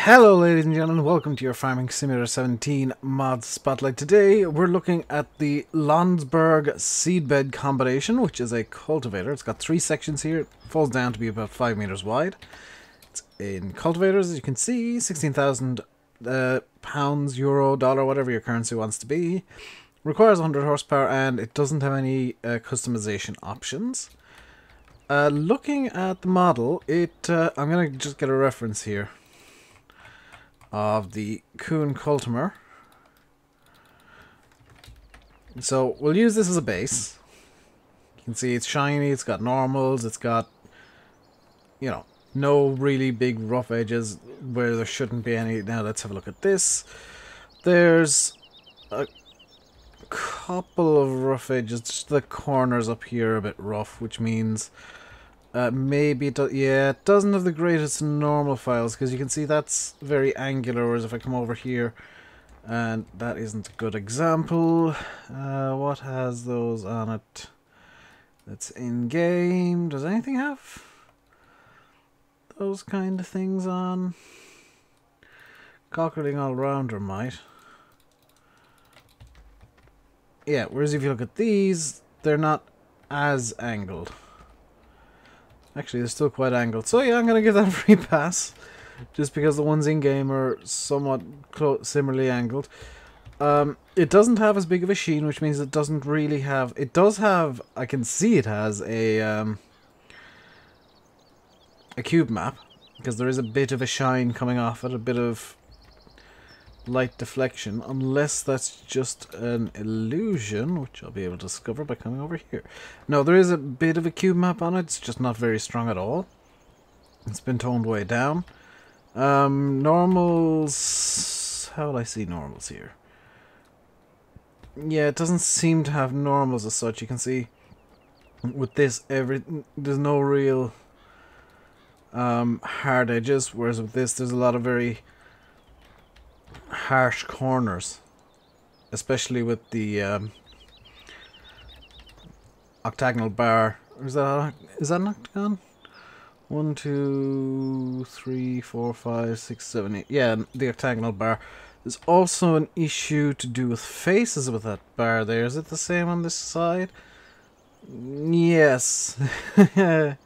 Hello ladies and gentlemen, welcome to your Farming Simulator 17 mod spotlight. Today we're looking at the Landsberg seedbed combination, which is a cultivator. It's got three sections here. It falls down to be about 5 meters wide. It's in cultivators, as you can see, 16,000 pounds, euro, dollar, whatever your currency wants to be. Requires 100 horsepower and it doesn't have any customization options. Looking at the model, I'm going to just get a reference here of the Kuhn Cultimer. So we'll use this as a base. You can see it's shiny, it's got normals, it's got, you know, no really big rough edges where there shouldn't be any. Now let's have a look at this. There's a couple of rough edges, just the corners up here are a bit rough, which means maybe it it doesn't have the greatest normal files, because you can see that's very angular, whereas if I come over here, and that isn't a good example. What has those on it that's in game? Does anything have those kind of things on? Cockerling all-rounder might. Yeah, whereas if you look at these, they're not as angled. Actually, they're still quite angled. So yeah, I'm going to give that a free pass. Just because the ones in-game are somewhat similarly angled. It doesn't have as big of a sheen, which means it doesn't really have... It does have... I can see it has a cube map. Because there is a bit of a shine coming off it. A bit of light deflection, unless that's just an illusion, which I'll be able to discover by coming over here. No, there is a bit of a cube map on it, it's just not very strong at all. It's been toned way down. Normals... How will I see normals here? Yeah, it doesn't seem to have normals as such. You can see with this, there's no real hard edges, whereas with this there's a lot of very harsh corners, especially with the octagonal bar. Or is that an octagon? 1, 2, 3, 4, 5, 6, 7, 8. Yeah, the octagonal bar. There's also an issue to do with faces with that bar there. Is it the same on this side? Yes. In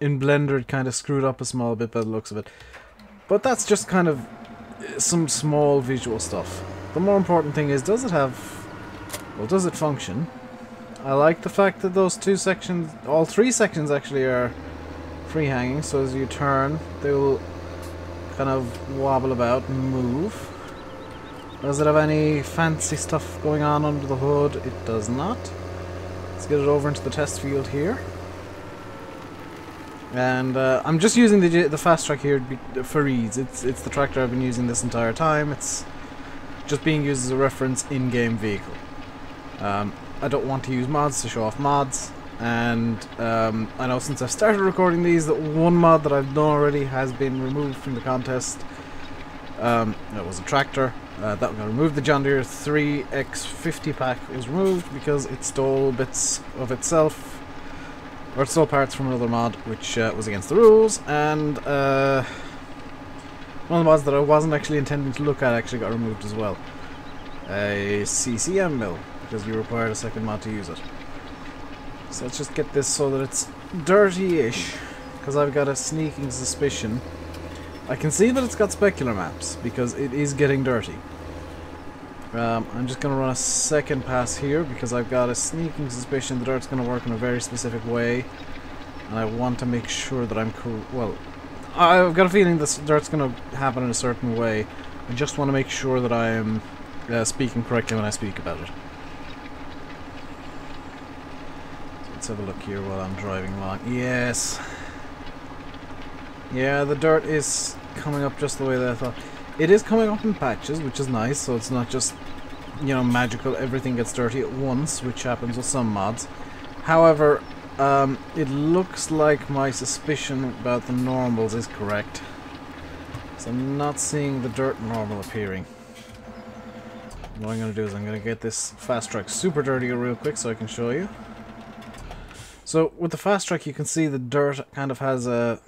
Blender it kind of screwed up a small bit by the looks of it. But that's just kind of some small visual stuff. The more important thing is, does it have... Well, does it function? I like the fact that those two sections, all three sections actually are free hanging, so as you turn, they will kind of wobble about and move. Does it have any fancy stuff going on under the hood? It does not. Let's get it over into the test field here. And I'm just using the fast track here for ease. It's the tractor I've been using this entire time. It's just being used as a reference in-game vehicle. I don't want to use mods to show off mods, and I know since I've started recording these that one mod that I've done already has been removed from the contest. It was a tractor. That got removed. The John Deere 3X50 pack is removed because it stole bits of itself. Or it stole parts from another mod, which was against the rules, and one of the mods that I wasn't actually intending to look at actually got removed as well. A CCM mill, because you required a second mod to use it. So let's just get this so that it's dirty-ish, because I've got a sneaking suspicion. I can see that it's got specular maps, because it is getting dirty. I'm just going to run a second pass here because I've got a sneaking suspicion the dirt's going to work in a very specific way, and I want to make sure that I'm well, I've got a feeling this dirt's going to happen in a certain way. I just want to make sure that I am speaking correctly when I speak about it. So let's have a look here while I'm driving along. Yes. Yeah, the dirt is coming up just the way that I thought. It is coming up in patches, which is nice, so it's not just, you know, magical, everything gets dirty at once, which happens with some mods. However, it looks like my suspicion about the normals is correct. So I'm not seeing the dirt normal appearing. What I'm going to do is I'm going to get this fast track super dirty real quick so I can show you. So with the fast track you can see the dirt kind of has a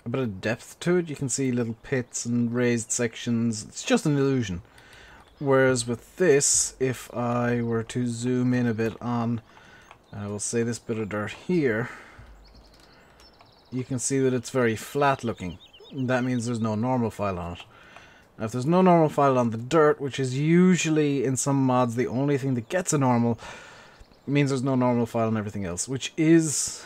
a bit of depth to it. You can see little pits and raised sections. It's just an illusion. Whereas with this, if I were to zoom in a bit on, I will say this bit of dirt here, you can see that it's very flat looking. That means there's no normal file on it. Now, if there's no normal file on the dirt, which is usually in some mods the only thing that gets a normal, it means there's no normal file on everything else, which is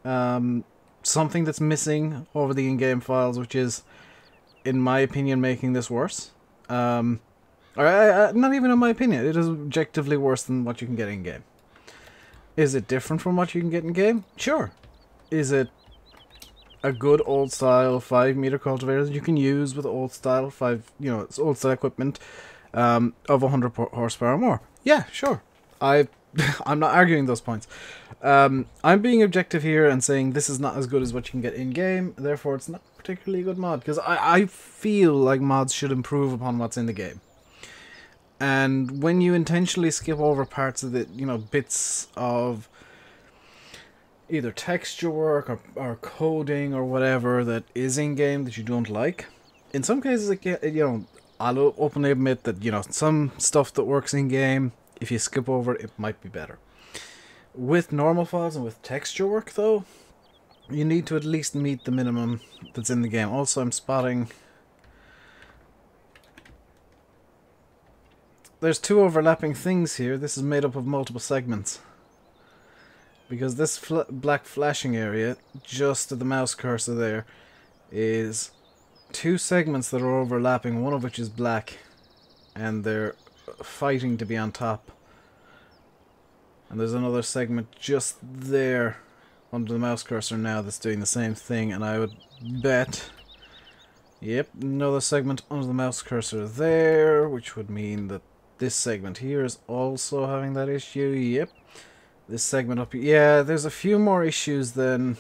something that's missing over the in-game files, which is, in my opinion, making this worse. Not even in my opinion, it is objectively worse than what you can get in-game. Is it different from what you can get in-game? Sure. Is it a good old-style 5-meter cultivator that you can use with old-style it's old-style equipment of 100 horsepower or more? Yeah, sure. I'm not arguing those points. I'm being objective here and saying this is not as good as what you can get in-game, therefore it's not particularly a good mod, because I feel like mods should improve upon what's in the game. And when you intentionally skip over parts of the, bits of either texture work or coding or whatever that is in-game that you don't like, in some cases, I'll openly admit that, some stuff that works in-game, if you skip over it, it might be better. With normal files and with texture work, though, you need to at least meet the minimum that's in the game. Also, I'm spotting there's two overlapping things here. This is made up of multiple segments. Because this black flashing area, just at the mouse cursor there, is two segments that are overlapping, one of which is black, and they're fighting to be on top. And there's another segment just there under the mouse cursor now that's doing the same thing, and I would bet, yep, another segment under the mouse cursor there, which would mean that this segment here is also having that issue. Yep. This segment up here. Yeah, there's a few more issues than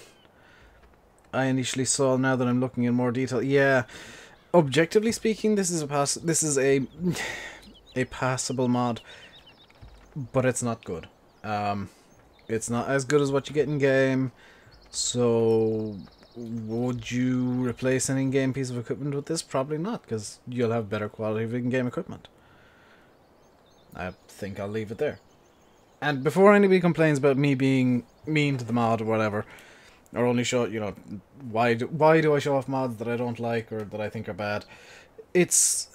I initially saw now that I'm looking in more detail. Yeah, objectively speaking, this is a passable mod, but it's not good. It's not as good as what you get in game. So would you replace an in-game piece of equipment with this? Probably not, because you'll have better quality of in-game equipment. I think I'll leave it there. And before anybody complains about me being mean to the mod or whatever, or only show, why do I show off mods that I don't like or that I think are bad? These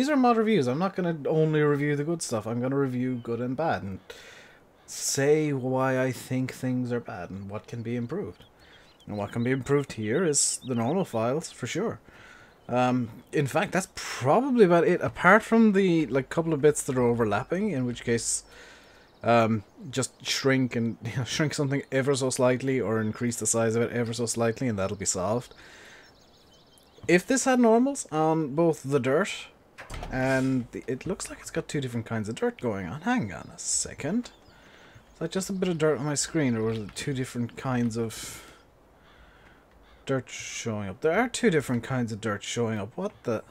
are mod reviews. I'm not going to only review the good stuff. I'm going to review good and bad and say why I think things are bad and what can be improved. And what can be improved here is the normal files, for sure. In fact, that's probably about it, apart from the couple of bits that are overlapping, in which case just shrink and shrink something ever so slightly or increase the size of it ever so slightly and that'll be solved. If this had normals on both the dirt and it looks like it's got two different kinds of dirt going on. Hang on a second. Is that just a bit of dirt on my screen, or was it two different kinds of dirt showing up? There are two different kinds of dirt showing up. What the...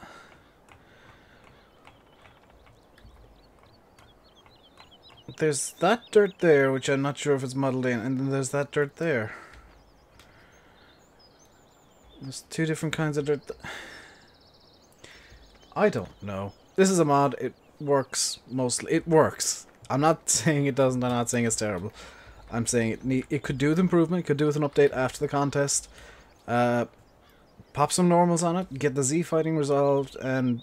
There's that dirt there, which I'm not sure if it's modeled in, and then there's that dirt there. There's two different kinds of dirt. I don't know. This is a mod. It works mostly. It works. I'm not saying it doesn't. I'm not saying it's terrible. I'm saying it could do with improvement. It could do with an update after the contest. Pop some normals on it. Get the Z fighting resolved, and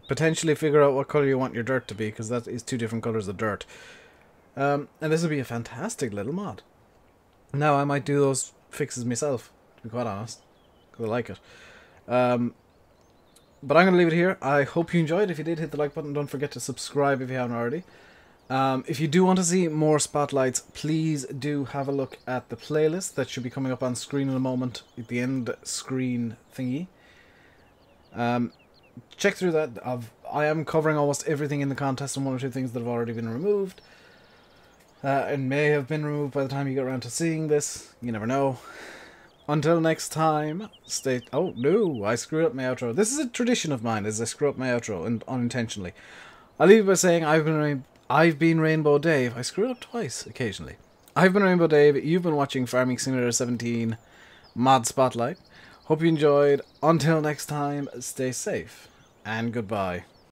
potentially figure out what color you want your dirt to be, because that is two different colors of dirt. And this would be a fantastic little mod. Now I might do those fixes myself, to be quite honest, because I like it. But I'm going to leave it here. I hope you enjoyed. If you did, hit the like button. Don't forget to subscribe if you haven't already. If you do want to see more spotlights, please do have a look at the playlist that should be coming up on screen in a moment at the end screen thingy. Check through that. I am covering almost everything in the contest and one or two things that have already been removed. And may have been removed by the time you get around to seeing this. You never know. Until next time, stay... Oh, no, I screwed up my outro. This is a tradition of mine, is I screw up my outro, and unintentionally. I'll leave it by saying I've been Rainbow Dave. I screw it up twice, occasionally. I've been Rainbow Dave. You've been watching Farming Simulator 17 Mod Spotlight. Hope you enjoyed. Until next time, stay safe and goodbye.